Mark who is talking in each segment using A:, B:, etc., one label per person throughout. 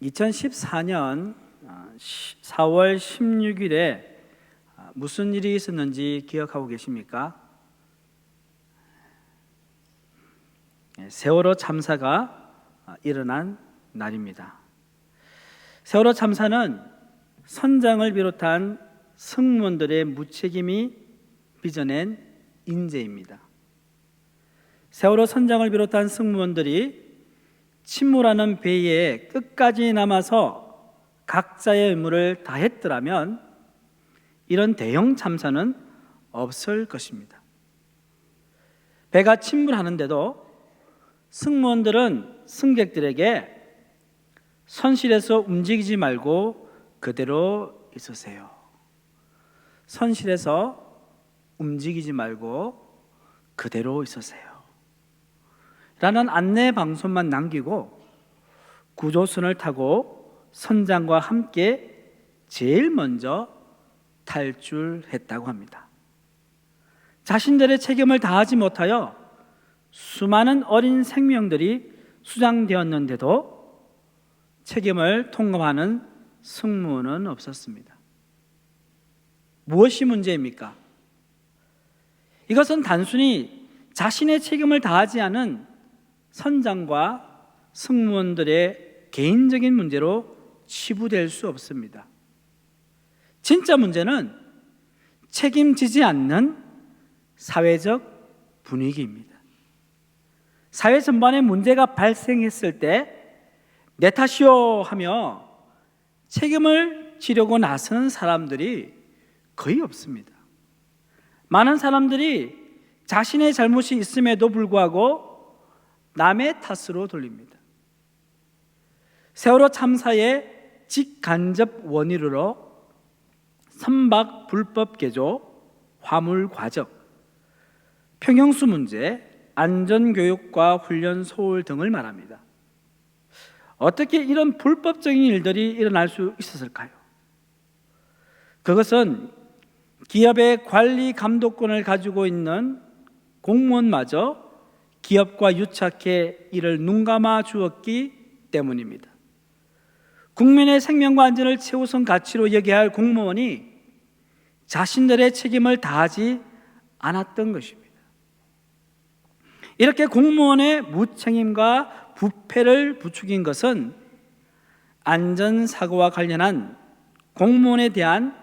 A: 2014년 4월 16일에 무슨 일이 있었는지 기억하고 계십니까? 세월호 참사가 일어난 날입니다. 세월호 참사는 선장을 비롯한 승무원들의 무책임이 빚어낸 인재입니다. 세월호 선장을 비롯한 승무원들이 침몰하는 배에 끝까지 남아서 각자의 의무를 다했더라면 이런 대형 참사는 없을 것입니다. 배가 침몰하는데도 승무원들은 승객들에게 선실에서 움직이지 말고 그대로 있으세요. 선실에서 움직이지 말고 그대로 있으세요. 라는 안내 방송만 남기고 구조선을 타고 선장과 함께 제일 먼저 탈출했다고 합니다. 자신들의 책임을 다하지 못하여 수많은 어린 생명들이 수장되었는데도 책임을 통감하는 승무원은 없었습니다. 무엇이 문제입니까? 이것은 단순히 자신의 책임을 다하지 않은 선장과 승무원들의 개인적인 문제로 치부될 수 없습니다. 진짜 문제는 책임지지 않는 사회적 분위기입니다. 사회 전반에 문제가 발생했을 때 내 탓이요 하며 책임을 지려고 나서는 사람들이 거의 없습니다. 많은 사람들이 자신의 잘못이 있음에도 불구하고 남의 탓으로 돌립니다. 세월호 참사의 직간접 원인으로 선박 불법 개조, 화물 과적, 평형수 문제, 안전교육과 훈련 소홀 등을 말합니다. 어떻게 이런 불법적인 일들이 일어날 수 있었을까요? 그것은 기업의 관리 감독권을 가지고 있는 공무원마저 기업과 유착해 이를 눈감아 주었기 때문입니다. 국민의 생명과 안전을 최우선 가치로 여겨야 할 공무원이 자신들의 책임을 다하지 않았던 것입니다. 이렇게 공무원의 무책임과 부패를 부추긴 것은 안전사고와 관련한 공무원에 대한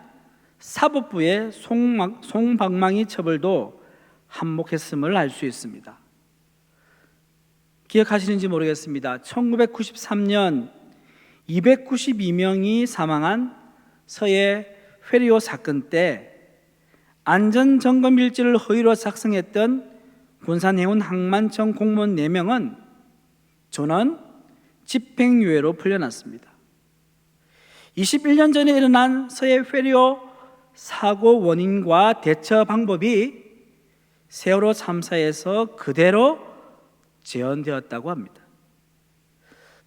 A: 사법부의 솜방망이 처벌도 한몫했음을 알 수 있습니다. 기억하시는지 모르겠습니다. 1993년 292명이 사망한 서해 회리호 사건 때 안전점검일지를 허위로 작성했던 군산해운 항만청 공무원 4명은 전원 집행유예로 풀려났습니다. 21년 전에 일어난 서해 회리호 사고 원인과 대처 방법이 세월호 참사에서 그대로 재현되었다고 합니다.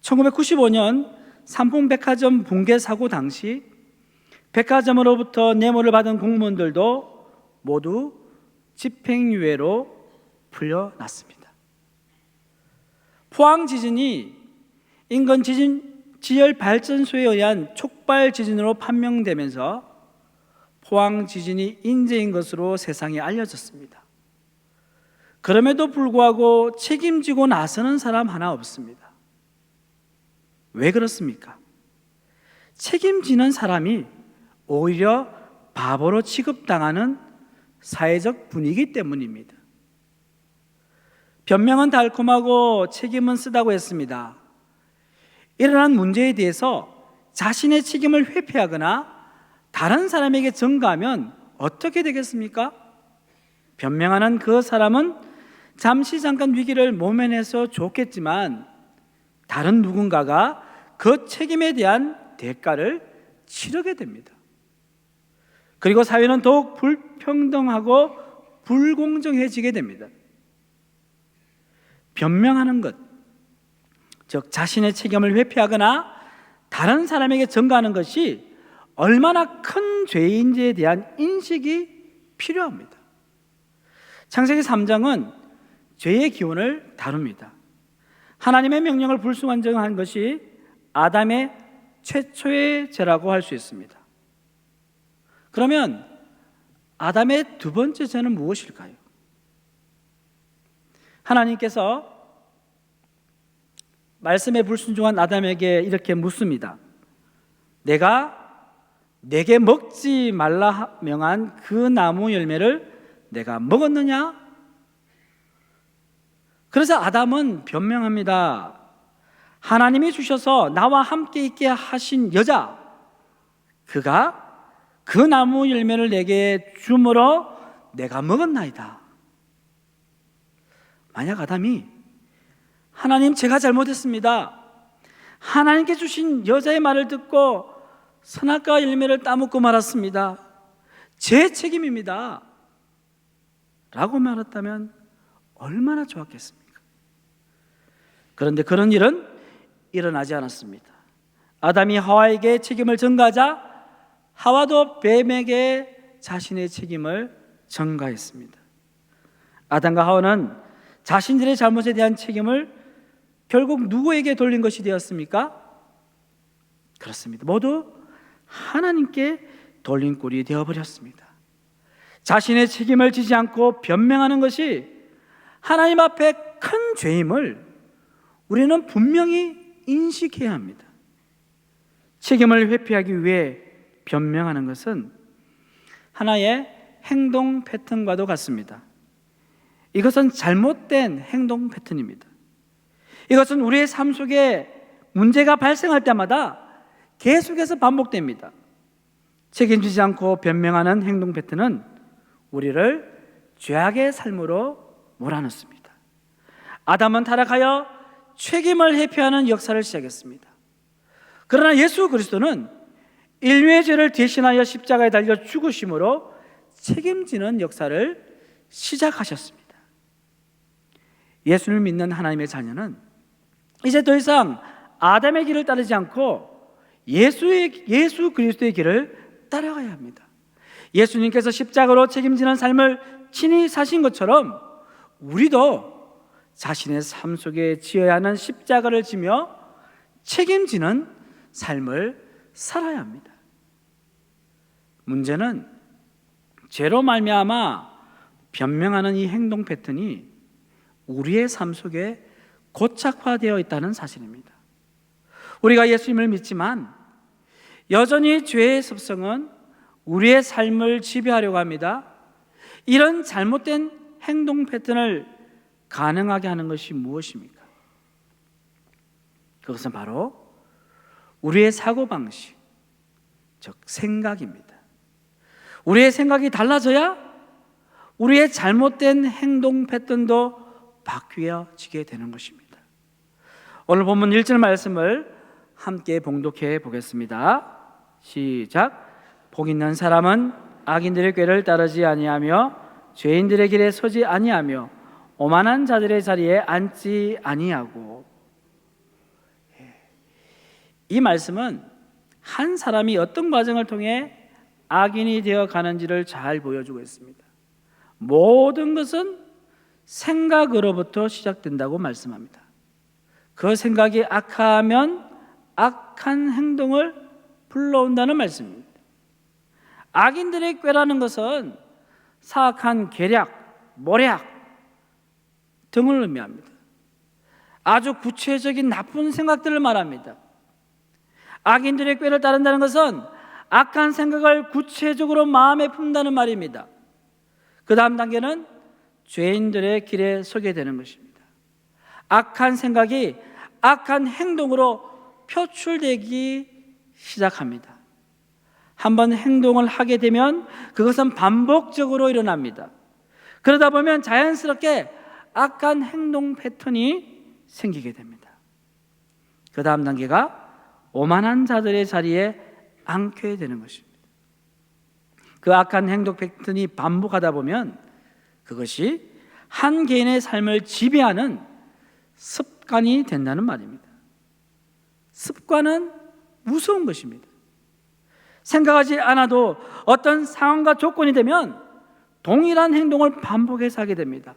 A: 1995년 삼풍백화점 붕괴 사고 당시 백화점으로부터 뇌물을 받은 공무원들도 모두 집행유예로 풀려났습니다. 포항 지진이 인근 지열 발전소에 의한 촉발 지진으로 판명되면서 포항 지진이 인재인 것으로 세상에 알려졌습니다. 그럼에도 불구하고 책임지고 나서는 사람 하나 없습니다. 왜 그렇습니까? 책임지는 사람이 오히려 바보로 취급당하는 사회적 분위기 때문입니다. 변명은 달콤하고 책임은 쓰다고 했습니다. 일어난 문제에 대해서 자신의 책임을 회피하거나 다른 사람에게 전가하면 어떻게 되겠습니까? 변명하는 그 사람은 잠깐 위기를 모면해서 좋겠지만 다른 누군가가 그 책임에 대한 대가를 치르게 됩니다. 그리고 사회는 더욱 불평등하고 불공정해지게 됩니다. 변명하는 것, 즉 자신의 책임을 회피하거나 다른 사람에게 전가하는 것이 얼마나 큰 죄인지에 대한 인식이 필요합니다. 창세기 3장은 죄의 기원을 다룹니다. 하나님의 명령을 불순종한 것이 아담의 최초의 죄라고 할 수 있습니다. 그러면 아담의 두 번째 죄는 무엇일까요? 하나님께서 말씀에 불순종한 아담에게 이렇게 묻습니다. 내가 내게 먹지 말라 명한 그 나무 열매를 내가 먹었느냐? 그래서 아담은 변명합니다. 하나님이 주셔서 나와 함께 있게 하신 여자, 그가 그 나무 열매를 내게 주므로 내가 먹었나이다. 만약 아담이 하나님, 제가 잘못했습니다, 하나님께 주신 여자의 말을 듣고 선악과 열매를 따먹고 말았습니다, 제 책임입니다 라고 말했다면 얼마나 좋았겠습니까? 그런데 그런 일은 일어나지 않았습니다. 아담이 하와에게 책임을 전가하자 하와도 뱀에게 자신의 책임을 전가했습니다. 아담과 하와는 자신들의 잘못에 대한 책임을 결국 누구에게 돌린 것이 되었습니까? 그렇습니다. 모두 하나님께 돌린 꼴이 되어버렸습니다. 자신의 책임을 지지 않고 변명하는 것이 하나님 앞에 큰 죄임을 우리는 분명히 인식해야 합니다. 책임을 회피하기 위해 변명하는 것은 하나의 행동 패턴과도 같습니다. 이것은 잘못된 행동 패턴입니다. 이것은 우리의 삶 속에 문제가 발생할 때마다 계속해서 반복됩니다. 책임지지 않고 변명하는 행동 패턴은 우리를 죄악의 삶으로 몰아넣습니다. 아담은 타락하여 책임을 회피하는 역사를 시작했습니다. 그러나 예수 그리스도는 인류의 죄를 대신하여 십자가에 달려 죽으심으로 책임지는 역사를 시작하셨습니다. 예수를 믿는 하나님의 자녀는 이제 더 이상 아담의 길을 따르지 않고 예수 그리스도의 길을 따라가야 합니다. 예수님께서 십자가로 책임지는 삶을 친히 사신 것처럼 우리도 자신의 삶 속에 지어야 하는 십자가를 지며 책임지는 삶을 살아야 합니다. 문제는 죄로 말미암아 변명하는 이 행동 패턴이 우리의 삶 속에 고착화되어 있다는 사실입니다. 우리가 예수님을 믿지만 여전히 죄의 습성은 우리의 삶을 지배하려고 합니다. 이런 잘못된 행동 패턴을 가능하게 하는 것이 무엇입니까? 그것은 바로 우리의 사고방식, 즉 생각입니다. 우리의 생각이 달라져야 우리의 잘못된 행동 패턴도 바뀌어지게 되는 것입니다. 오늘 본문 1절 말씀을 함께 봉독해 보겠습니다. 시작. 복 있는 사람은 악인들의 꾀를 따르지 아니하며 죄인들의 길에 서지 아니하며 오만한 자들의 자리에 앉지 아니하고. 이 말씀은 한 사람이 어떤 과정을 통해 악인이 되어 가는지를 잘 보여주고 있습니다. 모든 것은 생각으로부터 시작된다고 말씀합니다. 그 생각이 악하면 악한 행동을 불러온다는 말씀입니다. 악인들의 꾀라는 것은 사악한 계략, 모략 등을 의미합니다. 아주 구체적인 나쁜 생각들을 말합니다. 악인들의 꾀를 따른다는 것은 악한 생각을 구체적으로 마음에 품는다는 말입니다. 그 다음 단계는 죄인들의 길에 서게 되는 것입니다. 악한 생각이 악한 행동으로 표출되기 시작합니다. 한번 행동을 하게 되면 그것은 반복적으로 일어납니다. 그러다 보면 자연스럽게 악한 행동 패턴이 생기게 됩니다. 그 다음 단계가 오만한 자들의 자리에 앉게 되는 것입니다. 그 악한 행동 패턴이 반복하다 보면 그것이 한 개인의 삶을 지배하는 습관이 된다는 말입니다. 습관은 무서운 것입니다. 생각하지 않아도 어떤 상황과 조건이 되면 동일한 행동을 반복해서 하게 됩니다.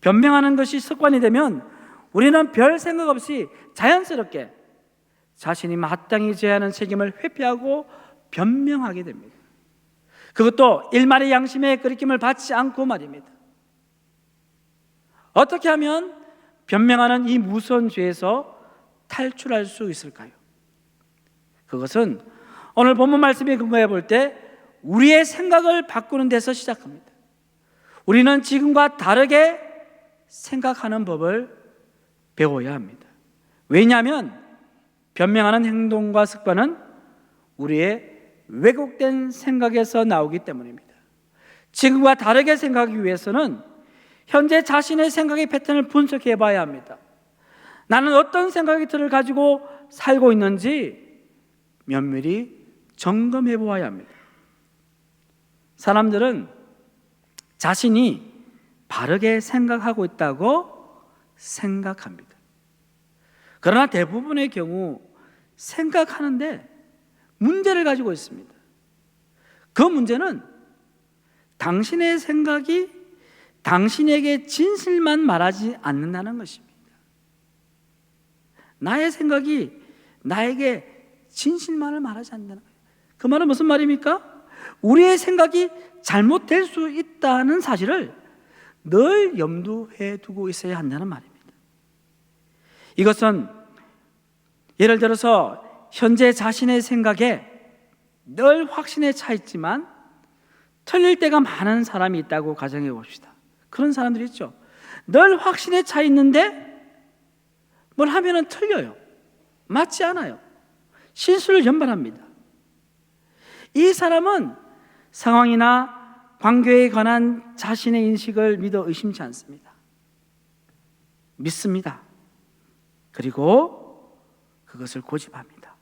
A: 변명하는 것이 습관이 되면 우리는 별 생각 없이 자연스럽게 자신이 마땅히 져야 하는 책임을 회피하고 변명하게 됩니다. 그것도 일말의 양심의 거리낌을 받지 않고 말입니다. 어떻게 하면 변명하는 이 무서운 죄에서 탈출할 수 있을까요? 그것은 오늘 본문 말씀에 근거해 볼 때 우리의 생각을 바꾸는 데서 시작합니다. 우리는 지금과 다르게 생각하는 법을 배워야 합니다. 왜냐하면 변명하는 행동과 습관은 우리의 왜곡된 생각에서 나오기 때문입니다. 지금과 다르게 생각하기 위해서는 현재 자신의 생각의 패턴을 분석해 봐야 합니다. 나는 어떤 생각의 틀을 가지고 살고 있는지 면밀히 점검해 보아야 합니다. 사람들은 자신이 바르게 생각하고 있다고 생각합니다. 그러나 대부분의 경우 생각하는데 문제를 가지고 있습니다. 그 문제는 당신의 생각이 당신에게 진실만 말하지 않는다는 것입니다. 나의 생각이 나에게 진실만을 말하지 않는다는 거예요. 그 말은 무슨 말입니까? 우리의 생각이 잘못될 수 있다는 사실을 늘 염두에 두고 있어야 한다는 말입니다. 이것은 예를 들어서 현재 자신의 생각에 늘 확신에 차 있지만 틀릴 때가 많은 사람이 있다고 가정해 봅시다. 그런 사람들이 있죠. 늘 확신에 차 있는데 뭘 하면은 틀려요. 맞지 않아요. 실수를 연발합니다. 이 사람은 상황이나 관계에 관한 자신의 인식을 믿어 의심치 않습니다. 믿습니다. 그리고 그것을 고집합니다.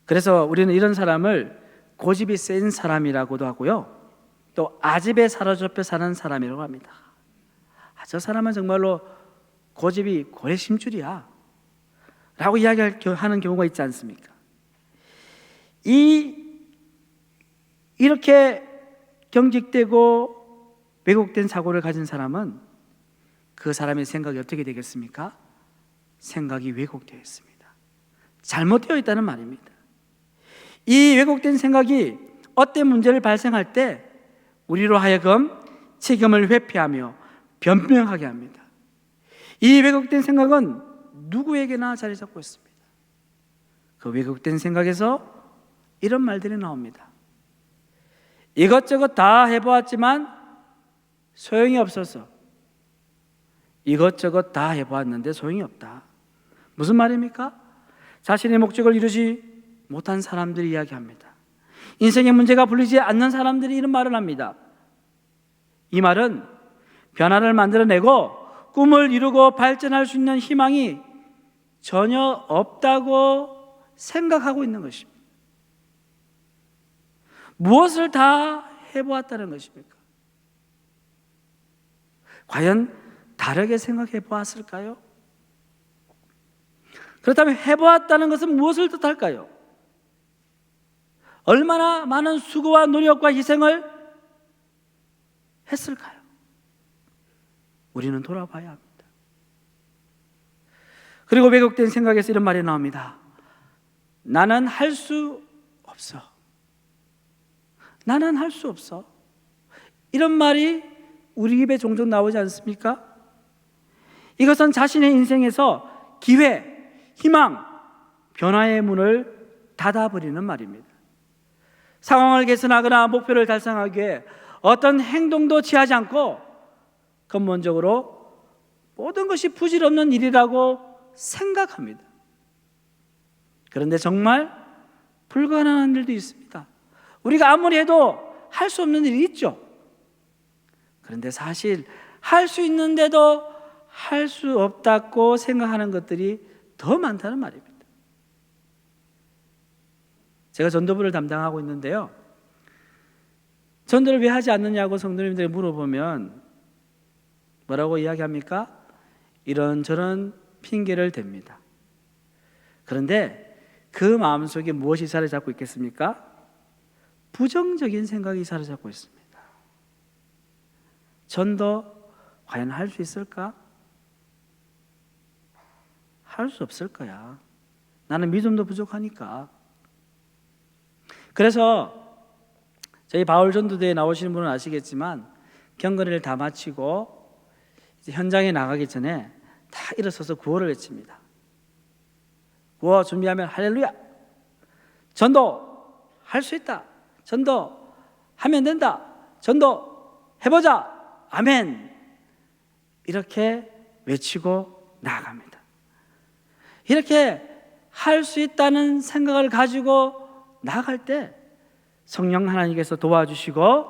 A: 그래서 우리는 이런 사람을 고집이 센 사람이라고도 하고요, 또 아집에 사로잡혀 사는 사람이라고 합니다. 저 사람은 정말로 고집이 고래심줄이야 라고 이야기하는 경우가 있지 않습니까? 이렇게 경직되고 왜곡된 사고를 가진 사람은 그 사람의 생각이 어떻게 되겠습니까? 생각이 왜곡되어 있습니다. 잘못되어 있다는 말입니다. 이 왜곡된 생각이 어떤 문제를 발생할 때 우리로 하여금 책임을 회피하며 변명하게 합니다. 이 왜곡된 생각은 누구에게나 자리 잡고 있습니다. 그 왜곡된 생각에서 이런 말들이 나옵니다. 이것저것 다 해보았지만 소용이 없어서 이것저것 다 해보았는데 소용이 없다. 무슨 말입니까? 자신의 목적을 이루지 못한 사람들이 이야기합니다. 인생의 문제가 풀리지 않는 사람들이 이런 말을 합니다. 이 말은 변화를 만들어내고 꿈을 이루고 발전할 수 있는 희망이 전혀 없다고 생각하고 있는 것입니다. 무엇을 다 해보았다는 것입니까? 과연 다르게 생각해 보았을까요? 그렇다면 해보았다는 것은 무엇을 뜻할까요? 얼마나 많은 수고와 노력과 희생을 했을까요? 우리는 돌아봐야 합니다. 그리고 왜곡된 생각에서 이런 말이 나옵니다. 나는 할 수 없어. 나는 할 수 없어. 이런 말이 우리 입에 종종 나오지 않습니까? 이것은 자신의 인생에서 기회, 희망, 변화의 문을 닫아버리는 말입니다. 상황을 개선하거나 목표를 달성하기 위해 어떤 행동도 취하지 않고 근본적으로 모든 것이 부질없는 일이라고 생각합니다. 그런데 정말 불가능한 일도 있습니다. 우리가 아무리 해도 할 수 없는 일이 있죠. 그런데 사실 할 수 있는데도 할 수 없다고 생각하는 것들이 더 많다는 말입니다. 제가 전도부를 담당하고 있는데요, 전도를 왜 하지 않느냐고 성도님들이 물어보면 뭐라고 이야기합니까? 이런저런 핑계를 댑니다. 그런데 그 마음속에 무엇이 자리 잡고 있겠습니까? 부정적인 생각이 자리 잡고 있습니다. 전도 과연 할 수 있을까? 할 수 없을 거야. 나는 믿음도 부족하니까. 그래서 저희 바울 전도대에 나오시는 분은 아시겠지만 경건회를 다 마치고 이제 현장에 나가기 전에 다 일어서서 구호를 외칩니다. 구호 준비하면 할렐루야, 전도 할 수 있다, 전도 하면 된다, 전도 해보자, 아멘, 이렇게 외치고 나아갑니다. 이렇게 할 수 있다는 생각을 가지고 나아갈 때 성령 하나님께서 도와주시고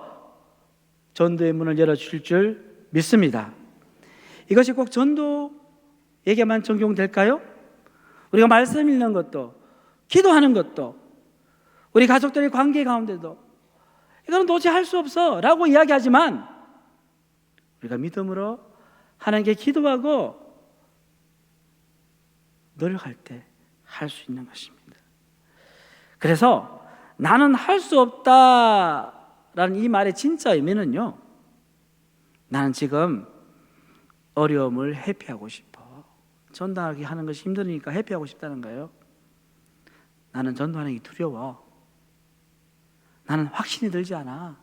A: 전도의 문을 열어주실 줄 믿습니다. 이것이 꼭 전도에게만 적용될까요? 우리가 말씀 읽는 것도, 기도하는 것도, 우리 가족들의 관계 가운데도 이거는 도저히 할 수 없어 라고 이야기하지만 우리가 믿음으로 하나님께 기도하고 노력할 때 할 수 있는 것입니다. 그래서 나는 할 수 없다라는 이 말의 진짜 의미는요, 나는 지금 어려움을 회피하고 싶어. 전도하기 하는 것이 힘드니까 회피하고 싶다는 거예요. 나는 전도하는 게 두려워. 나는 확신이 들지 않아.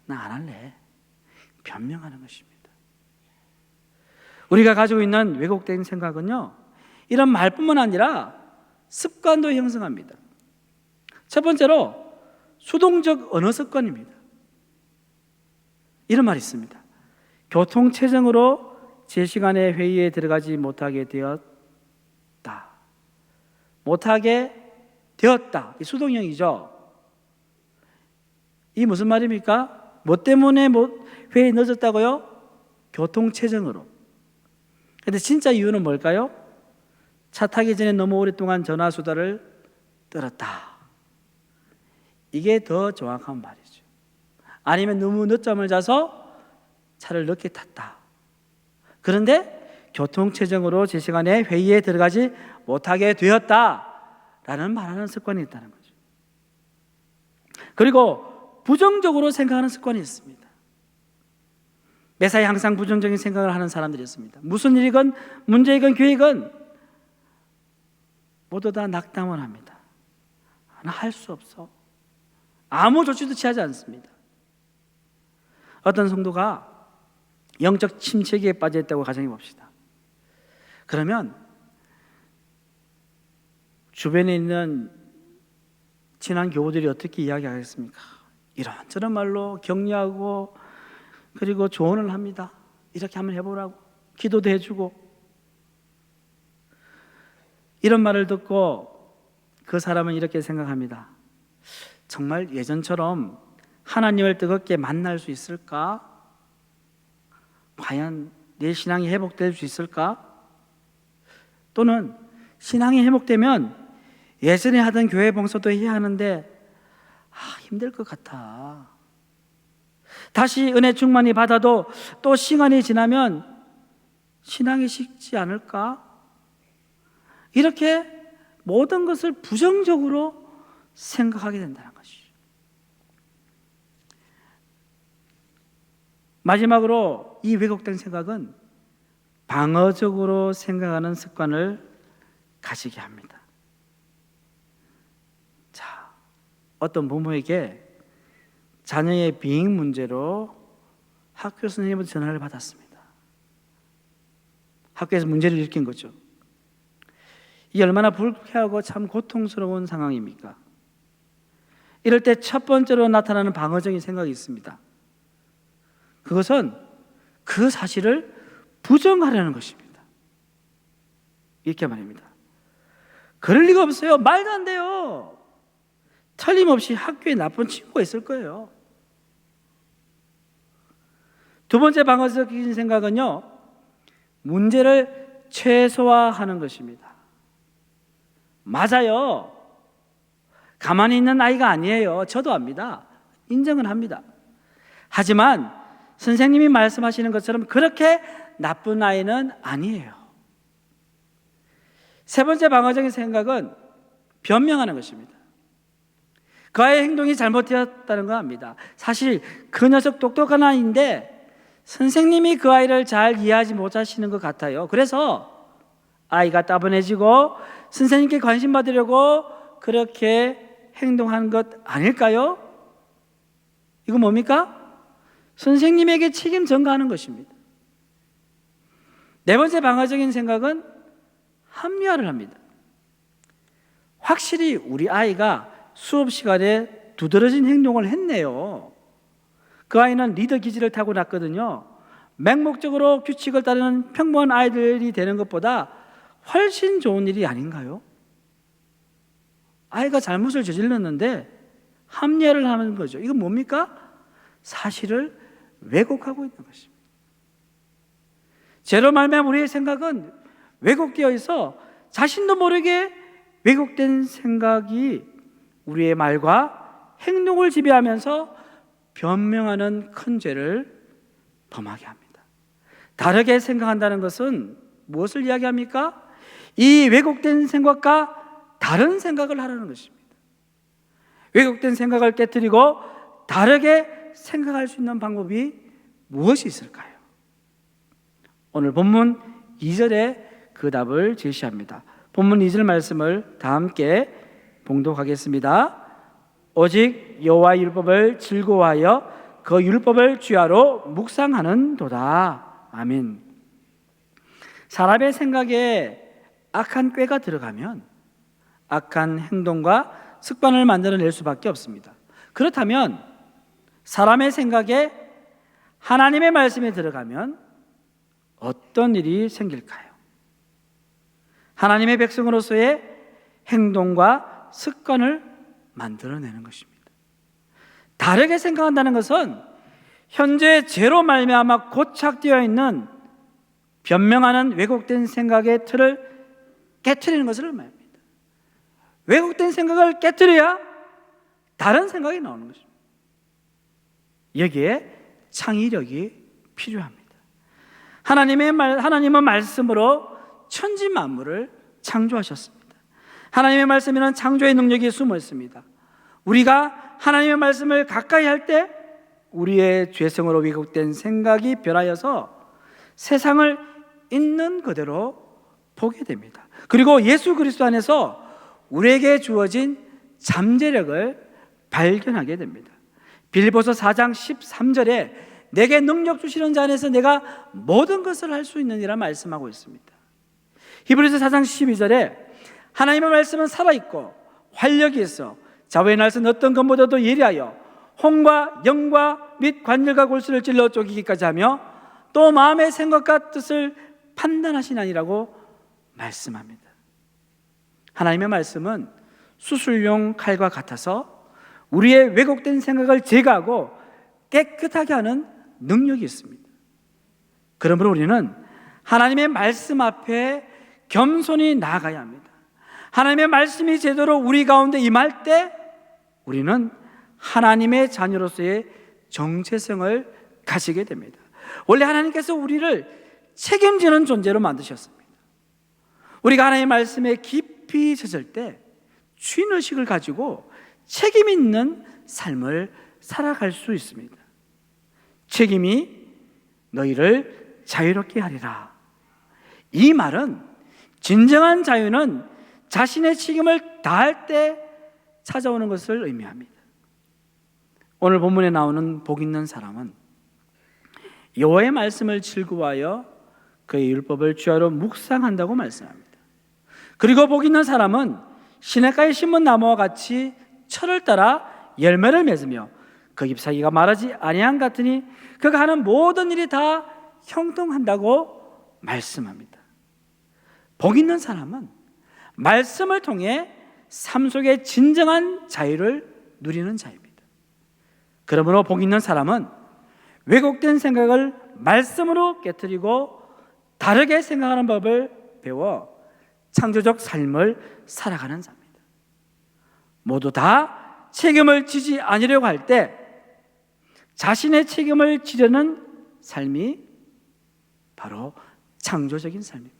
A: 나 안 할래. 변명하는 것입니다. 우리가 가지고 있는 왜곡된 생각은요, 이런 말뿐만 아니라 습관도 형성합니다. 첫 번째로 수동적 언어 습관입니다. 이런 말이 있습니다. 교통체증으로 제 시간에 회의에 들어가지 못하게 되었다. 못하게 되었다. 이 수동형이죠. 이 무슨 말입니까? 뭐 때문에 회의에 늦었다고요? 교통체증으로. 근데 진짜 이유는 뭘까요? 차 타기 전에 너무 오랫동안 전화수다를 떨었다. 이게 더 정확한 말이죠. 아니면 너무 늦잠을 자서 차를 늦게 탔다. 그런데 교통체증으로 제 시간에 회의에 들어가지 못하게 되었다라는 말하는 습관이 있다는 거죠. 그리고 부정적으로 생각하는 습관이 있습니다. 매사에 항상 부정적인 생각을 하는 사람들이 있습니다. 무슨 일이건 문제이건 교회이건 모두 다 낙담을 합니다. 나 할 수 없어. 아무 조치도 취하지 않습니다. 어떤 성도가 영적 침체기에 빠져 있다고 가정해 봅시다. 그러면 주변에 있는 친한 교우들이 어떻게 이야기하겠습니까? 이런저런 말로 격려하고 그리고 조언을 합니다. 이렇게 한번 해보라고, 기도도 해주고. 이런 말을 듣고 그 사람은 이렇게 생각합니다. 정말 예전처럼 하나님을 뜨겁게 만날 수 있을까? 과연 내 신앙이 회복될 수 있을까? 또는 신앙이 회복되면 예전에 하던 교회 봉사도 해야 하는데 힘들 것 같아. 다시 은혜 충만히 받아도 또 시간이 지나면 신앙이 식지 않을까? 이렇게 모든 것을 부정적으로 생각하게 된다는 것이죠. 마지막으로 이 왜곡된 생각은 방어적으로 생각하는 습관을 가지게 합니다. 자, 어떤 부모에게 자녀의 비행 문제로 학교 선생님한테 전화를 받았습니다. 학교에서 문제를 일으킨 거죠. 이 얼마나 불쾌하고 참 고통스러운 상황입니까? 이럴 때 첫 번째로 나타나는 방어적인 생각이 있습니다. 그것은 그 사실을 부정하려는 것입니다. 이렇게 말입니다. 그럴 리가 없어요. 말도 안 돼요. 틀림없이 학교에 나쁜 친구가 있을 거예요. 두 번째 방어적인 생각은요, 문제를 최소화하는 것입니다. 맞아요. 가만히 있는 아이가 아니에요. 저도 압니다. 인정은 합니다. 하지만 선생님이 말씀하시는 것처럼 그렇게 나쁜 아이는 아니에요. 세 번째 방어적인 생각은 변명하는 것입니다. 그 아이의 행동이 잘못되었다는 거 압니다. 사실 그 녀석 똑똑한 아이인데 선생님이 그 아이를 잘 이해하지 못하시는 것 같아요. 그래서 아이가 따분해지고 선생님께 관심 받으려고 그렇게 행동한 것 아닐까요? 이거 뭡니까? 선생님에게 책임 전가하는 것입니다. 네 번째 방어적인 생각은 합리화를 합니다. 확실히 우리 아이가 수업 시간에 두드러진 행동을 했네요. 그 아이는 리더 기질을 타고났거든요. 맹목적으로 규칙을 따르는 평범한 아이들이 되는 것보다 훨씬 좋은 일이 아닌가요? 아이가 잘못을 저질렀는데 합리화를 하는 거죠. 이건 뭡니까? 사실을 왜곡하고 있는 것입니다. 죄로 말미암아 우리의 생각은 왜곡되어 있어 자신도 모르게 왜곡된 생각이 우리의 말과 행동을 지배하면서 변명하는 큰 죄를 범하게 합니다. 다르게 생각한다는 것은 무엇을 이야기합니까? 이 왜곡된 생각과 다른 생각을 하라는 것입니다. 왜곡된 생각을 깨뜨리고 다르게 생각할 수 있는 방법이 무엇이 있을까요? 오늘 본문 2절에 그 답을 제시합니다. 본문 2절 말씀을 다 함께 봉독하겠습니다. 오직 여호와의 율법을 즐거워하여 그 율법을 주야로 묵상하는도다. 아멘. 사람의 생각에 악한 꾀가 들어가면 악한 행동과 습관을 만들어낼 수밖에 없습니다. 그렇다면 사람의 생각에 하나님의 말씀이 들어가면 어떤 일이 생길까요? 하나님의 백성으로서의 행동과 습관을 만들어내는 것입니다. 다르게 생각한다는 것은 현재 죄로 말미암아 고착되어 있는 변명하는 왜곡된 생각의 틀을 깨트리는 것을 말합니다. 왜곡된 생각을 깨트려야 다른 생각이 나오는 것입니다. 여기에 창의력이 필요합니다. 하나님은 말씀으로 천지 만물을 창조하셨습니다. 하나님의 말씀에는 창조의 능력이 숨어 있습니다. 우리가 하나님의 말씀을 가까이 할 때 우리의 죄성으로 왜곡된 생각이 변하여서 세상을 있는 그대로 보게 됩니다. 그리고 예수 그리스도 안에서 우리에게 주어진 잠재력을 발견하게 됩니다. 빌립보서 4장 13절에 내게 능력 주시는 자 안에서 내가 모든 것을 할 수 있느니라 말씀하고 있습니다. 히브리서 4장 12절에 하나님의 말씀은 살아있고 활력이 있어 좌우의 날선 어떤 것보다도 예리하여 혼과 영과 및 관절과 골수를 찔러 쪼개기까지 하며 또 마음의 생각과 뜻을 판단하시나니라고 말씀합니다. 하나님의 말씀은 수술용 칼과 같아서 우리의 왜곡된 생각을 제거하고 깨끗하게 하는 능력이 있습니다. 그러므로 우리는 하나님의 말씀 앞에 겸손히 나아가야 합니다. 하나님의 말씀이 제대로 우리 가운데 임할 때 우리는 하나님의 자녀로서의 정체성을 가지게 됩니다. 원래 하나님께서 우리를 책임지는 존재로 만드셨습니다. 우리가 하나님의 말씀에 깊이 젖을 때 주인의식을 가지고 책임 있는 삶을 살아갈 수 있습니다. 책임이 너희를 자유롭게 하리라. 이 말은 진정한 자유는 자신의 책임을 다할 때 찾아오는 것을 의미합니다. 오늘 본문에 나오는 복 있는 사람은 여호와의 말씀을 즐거워하여 그의 율법을 주야로 묵상한다고 말씀합니다. 그리고 복 있는 사람은 시냇가에 심은 나무와 같이 철을 따라 열매를 맺으며 그 잎사귀가 마르지 아니함 같으니 그가 하는 모든 일이 다 형통한다고 말씀합니다. 복 있는 사람은 말씀을 통해 삶 속에 진정한 자유를 누리는 자입니다. 그러므로 복 있는 사람은 왜곡된 생각을 말씀으로 깨트리고 다르게 생각하는 법을 배워 창조적 삶을 살아가는 자입니다. 모두 다 책임을 지지 않으려고 할 때 자신의 책임을 지려는 삶이 바로 창조적인 삶입니다.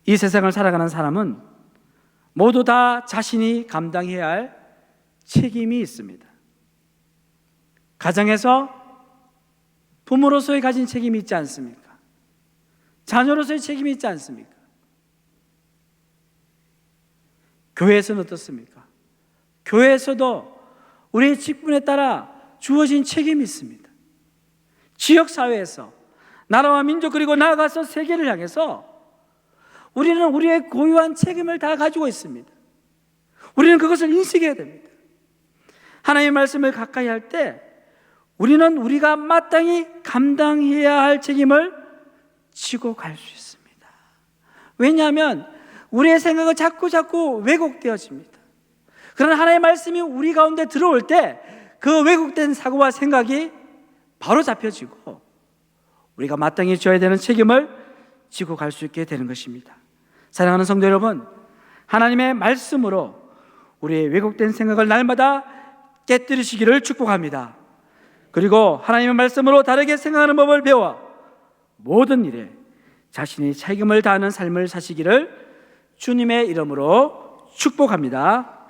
A: 이 세상을 살아가는 사람은 모두 다 자신이 감당해야 할 책임이 있습니다. 가정에서 부모로서의 가진 책임이 있지 않습니까? 자녀로서의 책임이 있지 않습니까? 교회에서는 어떻습니까? 교회에서도 우리의 직분에 따라 주어진 책임이 있습니다. 지역사회에서, 나라와 민족, 그리고 나아가서 세계를 향해서 우리는 우리의 고유한 책임을 다 가지고 있습니다. 우리는 그것을 인식해야 됩니다. 하나님의 말씀을 가까이 할 때 우리는 우리가 마땅히 감당해야 할 책임을 지고 갈 수 있습니다. 왜냐하면 우리의 생각은 자꾸 왜곡되어집니다. 그러나 하나님의 말씀이 우리 가운데 들어올 때 그 왜곡된 사고와 생각이 바로 잡혀지고 우리가 마땅히 져야 되는 책임을 지고 갈 수 있게 되는 것입니다. 사랑하는 성도 여러분, 하나님의 말씀으로 우리의 왜곡된 생각을 날마다 깨뜨리시기를 축복합니다. 그리고 하나님의 말씀으로 다르게 생각하는 법을 배워 모든 일에 자신이 책임을 다하는 삶을 사시기를 주님의 이름으로 축복합니다.